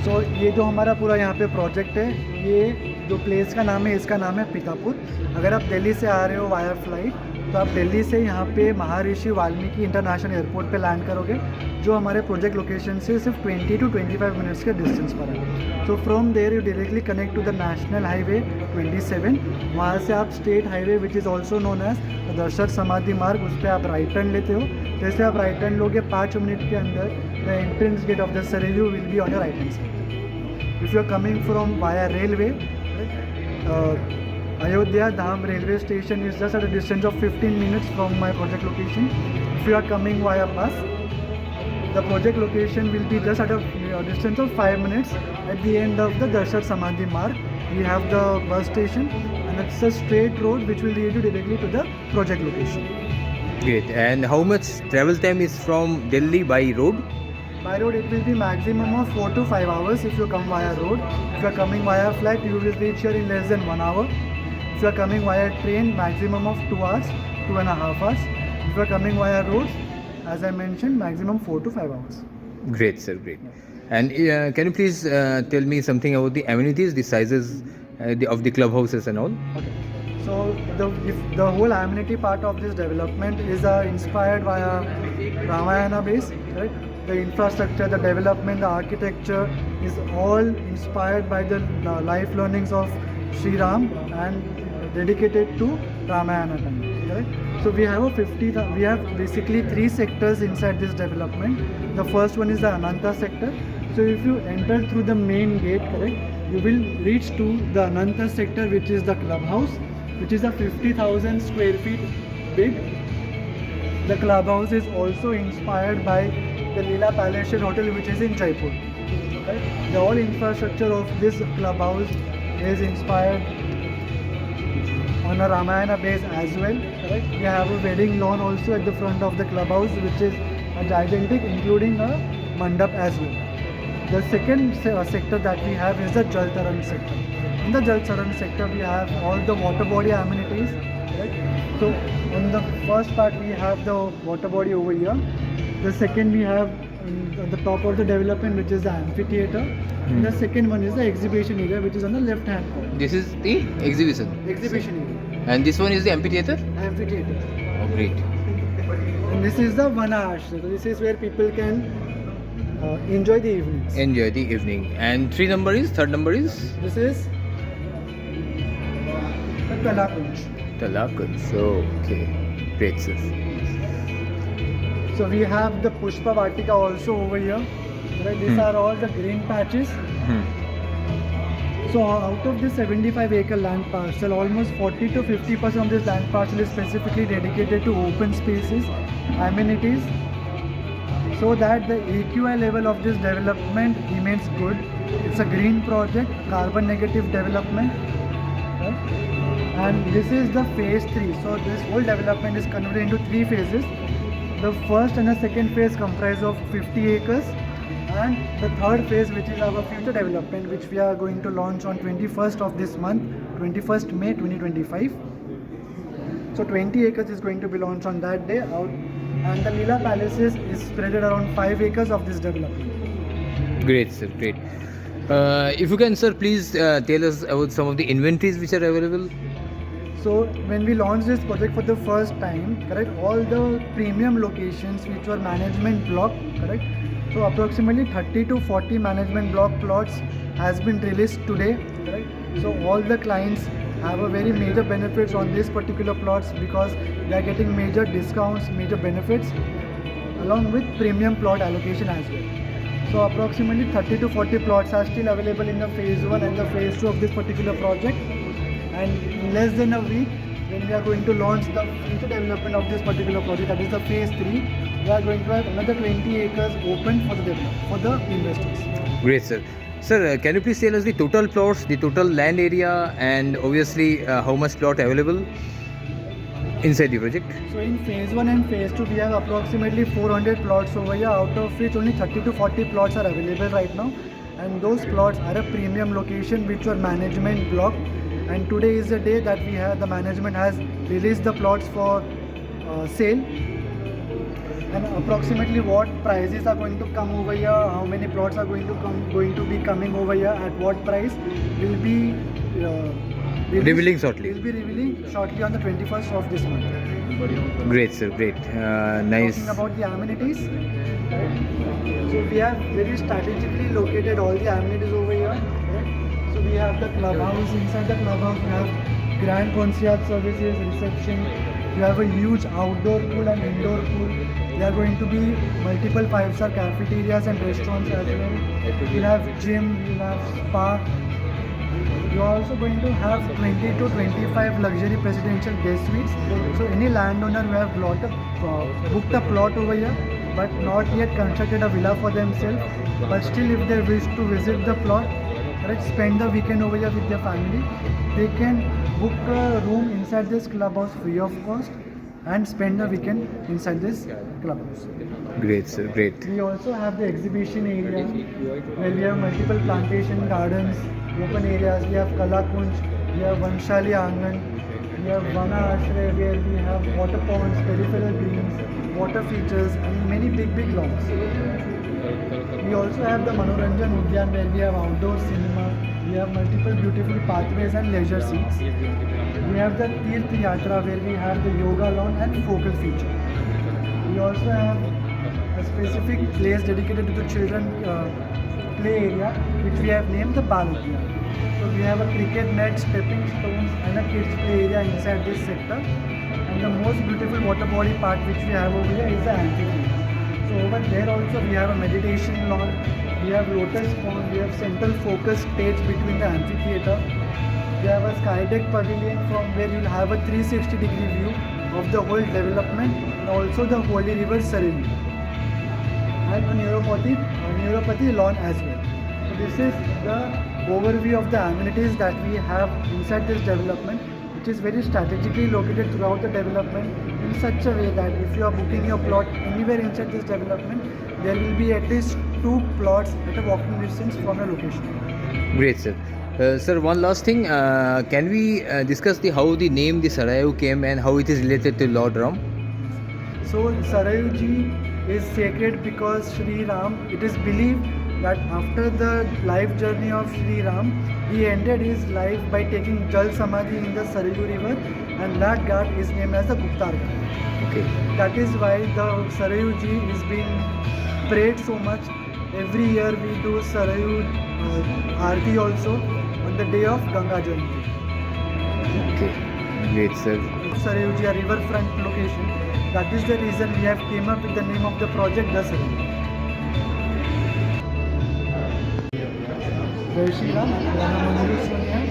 सो ये जो हमारा पूरा यहाँ पे प्रोजेक्ट है, ये जो प्लेस का नाम है इसका नाम है पीतापुर। अगर आप दिल्ली से आ रहे हो वाया फ्लाइट, तो आप दिल्ली से यहाँ पे महर्षि वाल्मीकि इंटरनेशनल एयरपोर्ट पे लैंड करोगे, जो हमारे प्रोजेक्ट लोकेशन से सिर्फ 20 to 25 मिनट्स के डिस्टेंस पर है। तो from there you directly connect to the national highway 27। वहाँ से आप state highway which is also known as Dasharath Samadhi Marg, उस पर आप राइट टर्न लेते हो। जैसे आप राइट टर्न लोगे 5 मिनट के अंदर the entrance gate of the Saryu will be on the right hand side. If you are coming from via railway, Ayodhya Dham railway station is just at a distance of 15 minutes from my project location. If you are coming via bus, the project location will be just at a distance of 5 minutes at the end of the Darshat Samadhi Marg. We have the bus station and it's a straight road which will lead you directly to the project location. Great. And how much travel time is from Delhi by road? By road it will be maximum of 4 to 5 hours if you come via road. If you are coming via flight, you will reach here in less than 1 hour. If you are coming via train, maximum of 2 hours, 2.5 hours. If you are coming via roads, as I mentioned, maximum 4 to 5 hours. Great, sir. Great. And can you please tell me something about the amenities, the sizes of the clubhouses and all? Okay. So the whole amenity part of this development is inspired via Ramayana base, right? The infrastructure, the development, the architecture is all inspired by the life learnings of Sri Ram and dedicated to Ramayana time. Right? So we have basically 3 sectors inside this development. The first one is the Ananta sector. So if you enter through the main gate, correct, you will reach to the Ananta sector, which is the clubhouse, which is a 50,000 square feet big. The clubhouse is also inspired by the Leela Palace Hotel, which is in Jaipur. Right? The whole infrastructure of this clubhouse is inspired on a Ramayana base as well. Right? We have a wedding lawn also at the front of the clubhouse, which is a gigantic, including a mandap as well. The second sector that we have is the Jal Taran sector. In the Jal Taran sector, we have all the water body amenities. Right? So on the first part, we have the water body over here. The second we have on the top of the development, which is the amphitheater. And the second one is the exhibition area, which is on the left hand corner. This is the exhibition. Exhibition area. And this one is the amphitheater? Amphitheater. Oh, great. And this is the Vana Ashram. So this is where people can enjoy the evenings. Enjoy the evening. And third number is? This is the Kalakunj. Talakunj. Okay. Great, sir. So we have the Pushpa Vatika also over here. Right? These are all the green patches. So out of this 75-acre land parcel, almost 40 to 50% of this land parcel is specifically dedicated to open spaces, amenities, so that the AQI level of this development remains good. It's a green project, carbon negative development. Right? And this is the phase 3. So this whole development is converted into 3 phases. The first and the second phase comprise of 50 acres, and the third phase, which is our future development, which we are going to launch on 21st of this month, 21st May 2025. So 20 acres is going to be launched on that day out, and the Leela Palaces is spread around 5 acres of this development. Great, sir. Great. If you can, sir, please tell us about some of the inventories which are available. So when we launched this project for the first time, correct, all the premium locations which were management block, correct, so approximately 30 to 40 management block plots has been released today, correct. So all the clients have a very major benefits on these particular plots because they are getting major discounts, major benefits along with premium plot allocation as well. So approximately 30 to 40 plots are still available in the phase 1 and the phase 2 of this particular project. And in less than a week, when we are going to launch the future development of this particular project, that is the phase 3, we are going to have another 20 acres open for the investors. Great, sir. Sir, can you please tell us the total plots, the total land area, and obviously how much plot available inside the project? So in phase 1 and phase 2, we have approximately 400 plots over here, out of which only 30 to 40 plots are available right now. And those plots are a premium location which were management block. And today is the day that the management has released the plots for sale. and approximately what prices are going to come over here, how many plots are going to be coming over here, at what price will be Revealing shortly. Will be revealing shortly on the 21st of this month. Great, sir. Great. Nice. Talking about the amenities, so we have very strategically located all the amenities over here. So we have the clubhouse. Inside the clubhouse, we have grand concierge services, reception. We have a huge outdoor pool and indoor pool. There are going to be multiple 5-star cafeterias and restaurants as well. We'll have gym, we'll have spa. You are also going to have 20 to 25 luxury presidential guest suites. So any landowner who have booked a plot over here but not yet constructed a villa for themselves, but still if they wish to visit the plot, right, spend the weekend over here with their family, they can book a room inside this clubhouse free of cost and spend the weekend inside this clubhouse. Great, sir. Great. We also have the exhibition area where we have multiple plantation gardens, open areas. We have Kala Kunj, we have Vanshali Angan, we have Vana Ashray where we have water ponds, peripheral greens, water features and many big lawns. We also have the Manoranjan Udyan where we have outdoor cinema, we have multiple beautiful pathways and leisure seats. We have the Tirth Yatra where we have the yoga lawn and focal feature. We also have a specific place dedicated to the children play area which we have named the Balagya. So we have a cricket net, stepping stones and a kids play area inside this sector. And the most beautiful water body part which we have over here is the amphitheatre. So over there also we have a meditation lawn, we have lotus pond, we have central focus stage between the amphitheatre. We have a sky deck pavilion from where you will have a 360-degree view of the whole development and also the holy river Saryu. And a neuropathy lawn as well. So this is the overview of the amenities that we have inside this development, which is very strategically located throughout the development in such a way that if you are booking your plot anywhere inside this development, there will be at least 2 plots at a walking distance from your location. Great, sir. Sir, one last thing. Can we discuss how the name the Sarayu came and how it is related to Lord Ram? So Sarayu ji is sacred because Sri Ram, it is believed that after the life journey of Sri Ram, he ended his life by taking Jal Samadhi in the Sarayu river, and that ghat is named as the Guptar Ghat. Okay. That is why the Sarayu ji is being prayed so much. Every year we do Sarayu Aarti also on the day of Ganga Jayanti. Okay. Great, sir. Sarayu ji, a riverfront location. That is the reason we have came up with the name of the project, the Sarayu. जय श्री राम, मेरा नाम मनोज सोनी है।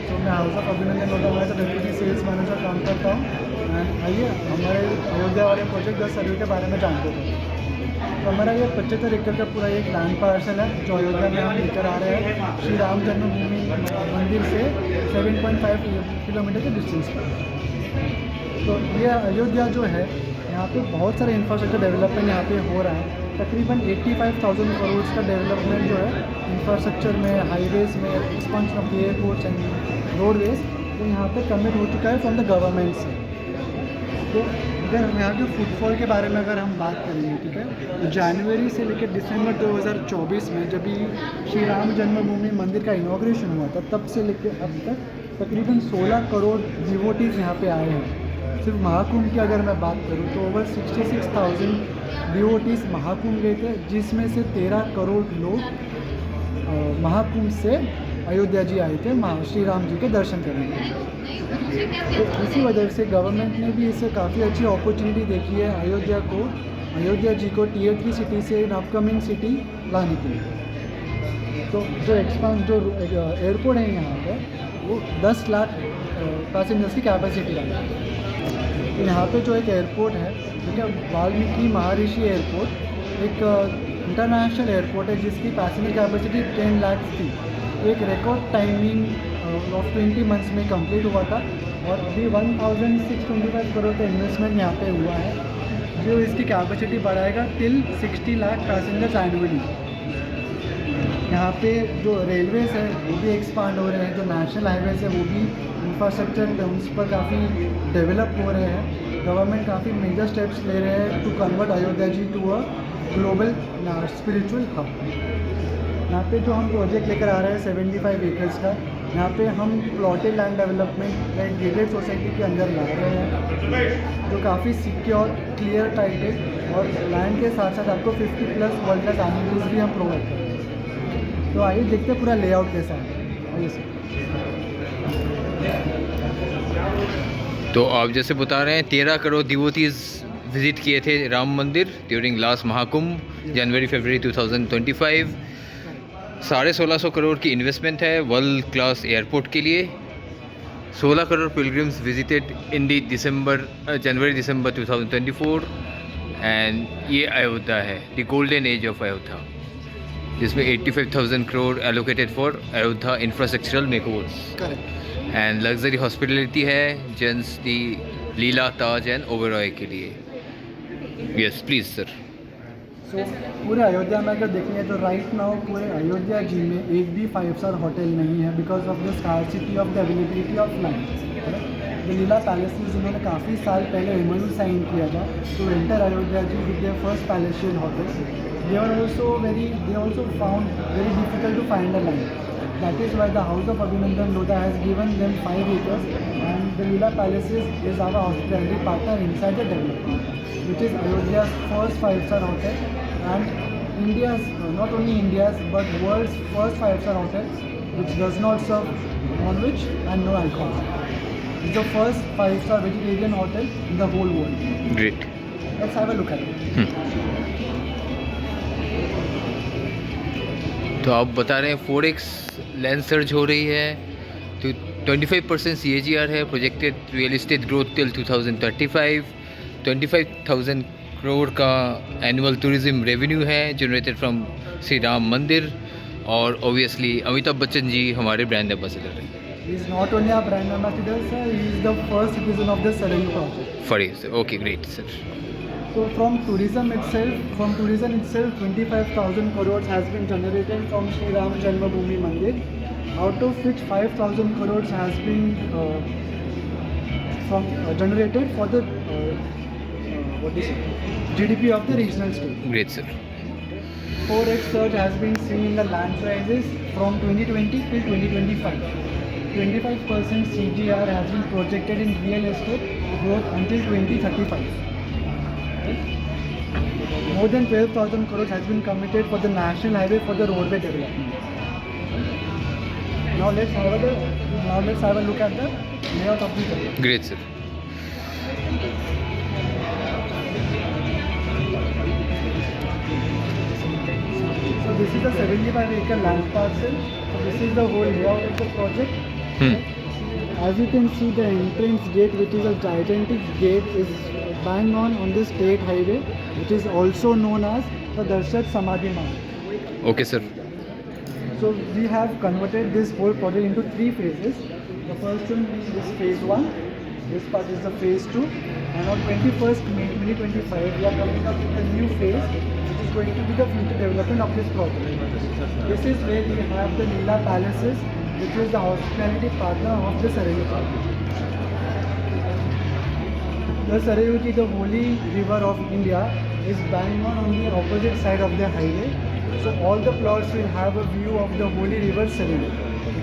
तो मैं house of अभिनंदन NOTA से deputy sales manager काम करता हूँ। आइए हमारे अयोध्या वाले प्रोजेक्ट द सरयू के बारे में जानते हैं। तो हमारा ये 75 एकड़ का पूरा एक लैंड पार्सल है जो अयोध्या में हम लेकर आ रहे हैं श्री राम जन्मभूमि मंदिर से 7.5 किलोमीटर के डिस्टेंस पर। तो ये अयोध्या जो है, यहाँ पे बहुत सारे इंफ्रास्ट्रक्चर डेवलपमेंट यहाँ पे हो रहा है। तकरीबन 85,000 करोड़ का डेवलपमेंट जो है इंफ्रास्ट्रक्चर में, हाईवेज में, expansion of airports and roadways, तो यहाँ पे कमिट हो चुका है फ्रॉम द गवर्नमेंट से। तो अगर हम यहाँ के फुटफॉल के बारे में अगर हम बात करेंगे, ठीक है, तो जनवरी से लेकर दिसंबर 2024 में जब भी श्री राम जन्मभूमि मंदिर का इनॉग्रेशन हुआ था, तब से लेकर अब तक तकरीबन 16 करोड़ डिवोटीज़ यहाँ पे आए हैं। सिर्फ महाकुंभ की अगर मैं बात करूँ तो ओवर 66,000 डिवोटीज़ महाकुंभ गए थे, जिसमें से 13 करोड़ लोग महाकुंभ से अयोध्या जी आए थे श्री राम जी के दर्शन करने के लिए। तो इसी वजह से गवर्नमेंट ने भी इसे काफ़ी अच्छी अपॉर्चुनिटी देखी है अयोध्या जी को Tier 3 सिटी से इन अपकमिंग सिटी लाने के लिए। तो जो एयरपोर्ट है यहाँ पर, वो 10 लाख पैसेंजर्स की कैपेसिटी रखता है। यहाँ पे जो एक एयरपोर्ट है, ठीक है, वाल्मीकि महर्षि एयरपोर्ट, एक इंटरनेशनल एयरपोर्ट है जिसकी पैसेंजर कैपेसिटी 10 लाख थी। एक रिकॉर्ड टाइमिंग ऑफ 20 मंथ्स में कंप्लीट हुआ था और अभी 1,625 करोड़ का इन्वेस्टमेंट यहाँ पे हुआ है, जो इसकी कैपेसिटी बढ़ाएगा टिल 60 लाख पैसेंजर्स एनुअली। यहाँ पे जो रेलवेज़ है वो भी एक्सपांड हो रहे हैं, जो नेशनल हाईवेज़ है वो भी इंफ्रास्ट्रक्चर उस पर काफ़ी डेवलप हो रहे हैं। गवर्नमेंट काफ़ी मेजर स्टेप्स ले रहे हैं to convert Ayodhya ji to a global spiritual hub. यहाँ पे जो हम प्रोजेक्ट लेकर आ रहे हैं 75 एकर्स का, यहाँ पे हम प्लॉटेड लैंड डेवलपमेंट एक गेटेड सोसाइटी के अंदर ला रहे हैं, जो काफ़ी सिक्योर क्लियर टाइप है, और लैंड के साथ साथ आपको 50+ वर्ल्ड क्लास एमिनिटीज़ भी हम प्रोवाइड करेंगे। तो आइए देखते हैं पूरा लेआउट कैसा है। आइए सर। तो आप जैसे बता रहे हैं 13 करोड़ डिवोटीज विजिट किए थे Ram Mandir during last Mahakumbh January February 2025। 1650 crore की इन्वेस्टमेंट है वर्ल्ड क्लास एयरपोर्ट के लिए। 16 crore pilgrims visited in the January December 2024। And ये अयोध्या है, the golden age of Ayodhya, जिसमें 85,000 crore allocated for Ayodhya infrastructural makeovers. Correct. And luxury hospitality है giants the Leela Taj and Oberoi के लिए। Yes please sir. सो पूरे अयोध्या में अगर देखेंगे तो राइट नाउ पूरे अयोध्या जी में एक भी 5 स्टार होटल नहीं है, because of the scarcity of the availability of land. The Leela palaces उन्होंने काफ़ी साल पहले एमओयू साइन किया था to enter Ayodhya ji with their first palatial hotel. they also found very difficult to find a land. That is why the House of Abhinandan Lodha has given them 5 acres, and the Leela Palaces is our hospitality partner inside the development, which is Ayodhya's first 5-star hotel, and India's, not only India's but world's first 5-star hotel, which does not serve non-veg and no alcohol. It's the first 5-star vegetarian hotel in the whole world. Great. Let's have a look at it. तो आप बता रहे हैं 4x land search हो रही है, तो 25% CAGR है, projected real estate growth till 2035, 25,000 crore का एनुअल टूरिज्म रेवेन्यू है जनरेटेड फ्रॉम श्री राम मंदिर, और ऑब्वियसली अमिताभ बच्चन जी हमारे ब्रांड एम्बेसडर हैं। He is not only our brand ambassador, sir, he is the first citizen of the Sarayu project. For okay great sir. So from tourism itself, 25,000 crores has been generated from Sri Ram Janmabhoomi Mandir, out of which 5,000 crores has been generated for the GDP of the regional state. Great sir. 4x surge has been seen in the land prices from 2020 till 2025. 25% CGR has been projected in real estate growth until 2035. More than 12,000 crores has been committed for the national highway for the roadway development. Now let's have a look at the layout of the project. Great sir. So this is a 75-acre land parcel. So this is the whole layout of the project. As you can see, the entrance gate, which is a gigantic gate, is bang on the state highway, which is also known as the Darshat Samadhi Marg. Okay sir. So we have converted this whole project into 3 phases. The first one is phase 1. This part is the phase 2. And on 21st May 2025, we are coming up with a new phase, which is going to be the future development of this project. This is where we have the Leela Palaces, which is the hospitality partner of the Sarayu project. The Sarayuji, the holy river of India, is bang on the opposite side of the highway. So all the plots will have a view of the holy river Sarayu.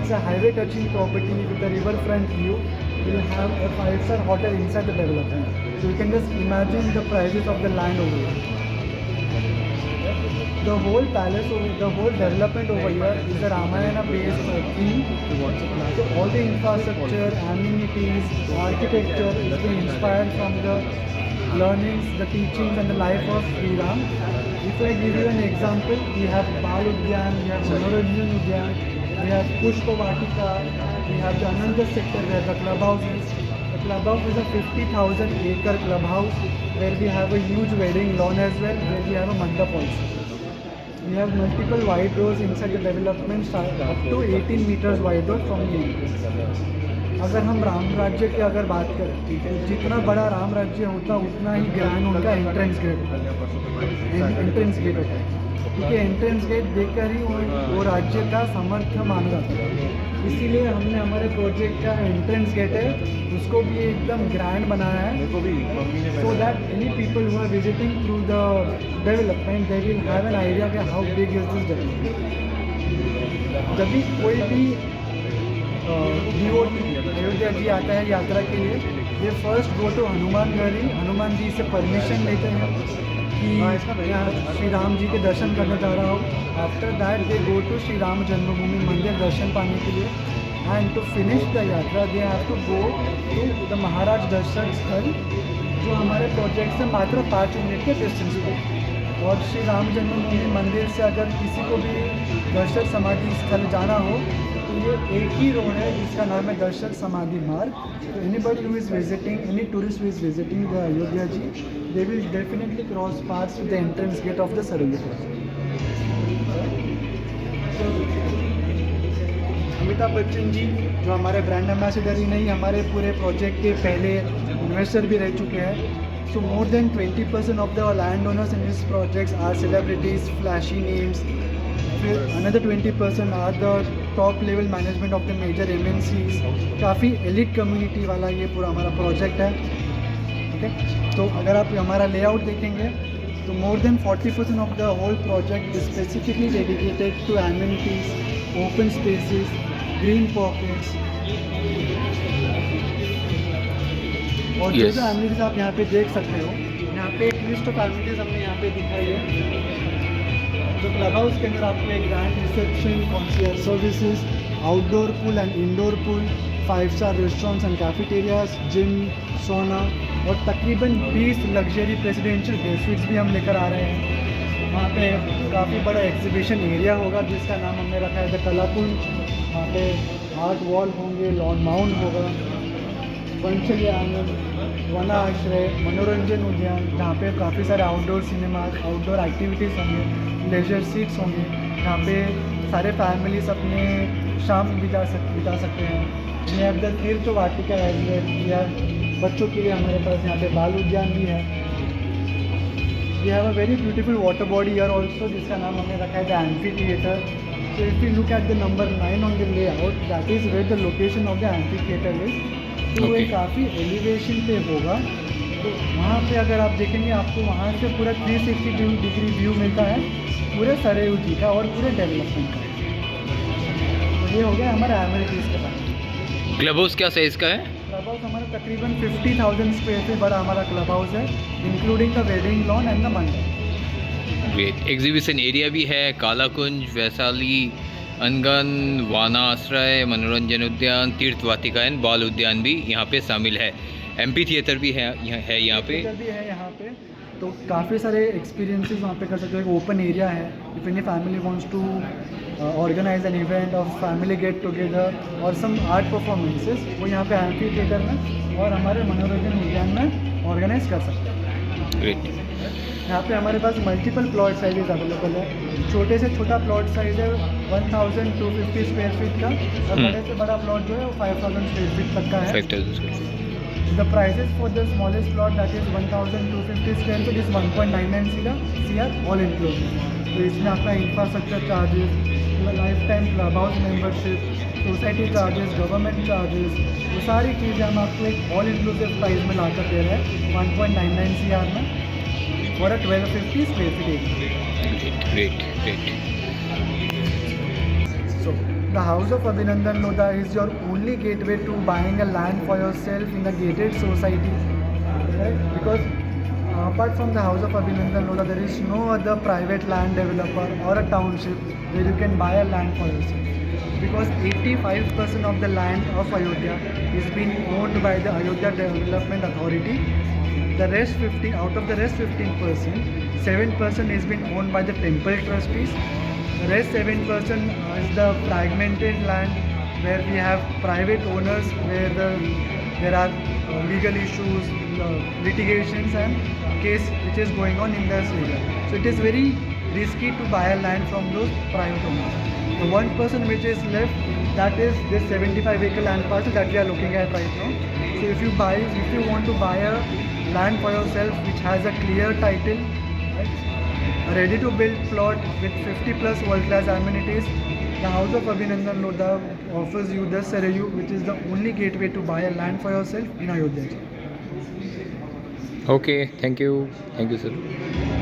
It's a highway touching property with a riverfront view. We'll have a 5-star hotel inside the development. So you can just imagine the prices of the land over here. The whole palace, the whole development over here is a Ramayana-based theme. So all the infrastructure, amenities, architecture is being inspired from the learnings, the teachings and the life of Sri Ram. If I give you an example, we have Bal Udyan, we have Manoranjan Udyan, we have Pushpa Vatika, we have the Ananda sector where the clubhouse is. The clubhouse is a 50,000 acre clubhouse where we have a huge wedding lawn as well, where we have a mandap also. We have multiple wide roads inside the development, up to 18 meters wide road from the entrance. अगर हम राम राज्य की अगर बात करें, जितना बड़ा राम राज्य होता उतना ही ग्रैंड उनका एंट्रेंस गेट होता है, क्योंकि एंट्रेंस गेट देखकर ही वो राज्य का समर्थ माना जाता है। इसीलिए हमने हमारे प्रोजेक्ट का एंट्रेंस गेट है उसको भी एकदम ग्रैंड बनाया है, so that any people who are visiting through the development they will have an idea कि how big is this development. जब भी कोई भी डिवोटी अयोध्या जी आता है यात्रा के लिए, ये first go to Hanumangarhi, Hanuman ji से परमिशन लेते हैं कि मैं श्री राम जी के दर्शन करने जा रहा हूँ। After that they go to Shri Ram Janmabhoomi Mandir दर्शन पाने के लिए, and to finish the yatra they have to go to the Maharaj Darshan Sthal, जो हमारे प्रोजेक्ट से मात्र 5 मिनट के डिस्टेंस पर। और श्री राम जन्मभूमि मंदिर से अगर किसी को भी दर्शन समाधि स्थल जाना हो तो ये एक ही रोड है जिसका नाम है दर्शन समाधि मार्ग। तो anybody who is visiting, any tourist who is visiting the Ayodhya ji, they will definitely cross paths with the entrance gate of the Saryu project. Amitabh Bachchan ji जो हमारे ब्रांड एम्बेसडर ही नहीं, हमारे पूरे प्रोजेक्ट के पहले इन्वेस्टर भी रह चुके हैं। So more than 20% of the landowners in these projects are celebrities, flashy names. Another 20% are the top level management of the major MNCs. काफ़ी elite community वाला ये पूरा हमारा प्रोजेक्ट है, ठीक है। तो अगर आप हमारा लेआउट देखेंगे तो more than 40% of the whole project is specifically dedicated to amenities, open spaces, green pockets. और जो जो एमिनिटीज़ आप यहाँ पे देख सकते हो, यहाँ पे एक लिस्ट ऑफ एमिनिटीज़ हमने यहाँ पे दिखाई है। जो क्लब हाउस के अंदर आपको एक grand reception, concierge services, outdoor pool and indoor pool, 5-स्टार restaurants and cafeterias, gym, sauna और तकरीबन 20 लग्जरी प्रेसिडेंशियल गेस्ट स्वीट्स भी हम लेकर आ रहे हैं। वहाँ पे काफ़ी बड़ा एग्जीबिशन एरिया होगा जिसका नाम हमने रखा है द कलाकुंज। वहाँ पे आर्ट वॉल होंगे, लॉन माउंट होगा, वंशल्य आंगन, वना आश्रय, मनोरंजन उद्यान जहाँ पे काफ़ी सारे आउटडोर सिनेमा, आउटडोर एक्टिविटीज़ होंगे, लेजर सीट्स होंगे जहाँ पे सारे फैमिलीज अपने शाम बिता सकते हैं। वी हैव द तीर्थ वाटिका एज वेल, या बच्चों के लिए हमारे पास यहाँ पे बाल उद्यान भी है। We have a very beautiful water body here also जिसका नाम हमने रखा है the amphitheatre. So if you look at the number 9 on the layout, that is where the location of the amphitheatre is. तो वो काफ़ी elevation पे होगा, तो वहाँ पे अगर आप देखेंगे आपको वहाँ से पूरा 360 डिग्री व्यू मिलता है पूरे सरयू जी का और पूरे डेवलपमेंट का। तो ये हो गया हमारे एमिनिटीज़ के साथ। क्लब हाउस क्या साइज़ का है? क्लब हाउस हमारा तकरीबन 50,000 स्क्वायर फीट बड़ा हमारा क्लब हाउस है, including the wedding lawn and the मंडप। ग्रेट। एग्जीबिशन एरिया भी है, कालाकुंज, वैशाली अनगन, वाना आश्रय, मनोरंजन उद्यान, तीर्थ वाटिका एंड बाल उद्यान भी यहाँ पे शामिल है। एम्पी थिएटर भी है यहाँ पे। तो काफ़ी सारे एक्सपीरियंसेस वहाँ पे कर सकते हो। एक ओपन एरिया है, if any family wants to organise an event of family get together और सम आर्ट परफॉर्मेंसेस, वो यहाँ पे एम्पी थिएटर में और हमारे मनोरंजन उद्यान में ऑर्गेनाइज कर सकते हैं। ग्रेट। यहाँ पे हमारे पास मल्टीपल प्लॉट साइजेस अवेलेबल है। छोटे से छोटा प्लॉट साइज है 1250 स्क्वायर फीट का, और बड़े से बड़ा प्लॉट जो है वो 5000 स्क्वायर फीट तक का है। 5000 square feet. The prices for the smallest plot, that is 1250 square feet, is 1.99 CR all inclusive। तो इसमें आपका infrastructure charges, life time club house membership, society charges, government charges, वो सारी चीज़ें हम आपको एक ऑल इंक्लूसिव प्राइस में ला कर दे रहे हैं 1.99 CR में और 1250 square feet. Great great. So the house of Abhinandan Lodha is your only gateway to buying a land for yourself in a gated society, right? Because apart from the house of Abhinandan Lodha, there is no other private land developer or a township where you can buy a land for yourself. Because 85% of the land of Ayodhya is being owned by the Ayodhya Development Authority. The rest 15%, 7% is being owned by the temple trustees. The rest 7% is the fragmented land where we have private owners, where there are legal issues, litigations and case which is going on in this area. So it is very risky to buy a land from those private owners. The 1% which is left, that is this 75 acre land parcel that we are looking at right now. So if you want to buy a land for yourself which has a clear title, right, a ready to build plot with 50 plus world class amenities, the house of Abhinandan Lodha offers you the Sarayu, which is the only gateway to buy a land for yourself in Ayodhya. Okay, thank you sir.